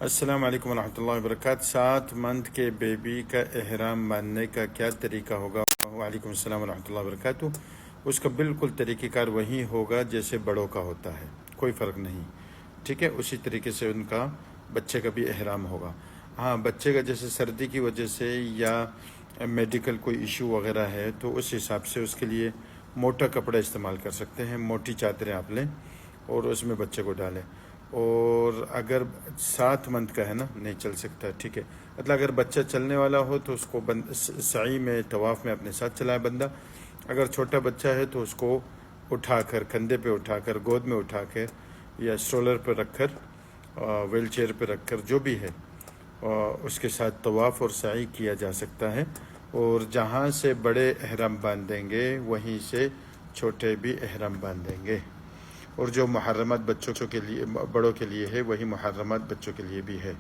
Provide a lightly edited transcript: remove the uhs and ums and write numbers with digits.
السلام علیکم ورحمۃ اللہ وبرکاتہ۔ 7 منتھ کے بیبی کا احرام باندھنے کا کیا طریقہ ہوگا؟ وعلیکم السلام ورحمۃ اللہ وبرکاتہ۔ اس کا بالکل طریقہ کار وہی ہوگا جیسے بڑوں کا ہوتا ہے، کوئی فرق نہیں، ٹھیک ہے؟ اسی طریقے سے ان کا بچے کا بھی احرام ہوگا۔ ہاں، بچے کا جیسے سردی کی وجہ سے یا میڈیکل کوئی ایشو وغیرہ ہے تو اس حساب سے اس کے لیے موٹا کپڑا استعمال کر سکتے ہیں، موٹی چادریں آپ لیں اور اس میں بچے کو ڈالیں۔ اور اگر 7 منتھ کا ہے نا، نہیں چل سکتا، ٹھیک ہے؟ مطلب اگر بچہ چلنے والا ہو تو اس کو سعی میں طواف میں اپنے ساتھ چلائے بندہ۔ اگر چھوٹا بچہ ہے تو اس کو اٹھا کر، کندھے پہ اٹھا کر، گود میں اٹھا کر یا اسٹرولر پہ رکھ کر، ویل چیئر پہ رکھ کر، جو بھی ہے اس کے ساتھ طواف اور سعی کیا جا سکتا ہے۔ اور جہاں سے بڑے احرام باندھیں گے وہیں سے چھوٹے بھی احرام باندھیں گے، اور جو محرمات بچوں کے لیے، بڑوں کے لیے ہے، وہی محرمات بچوں کے لیے بھی ہے۔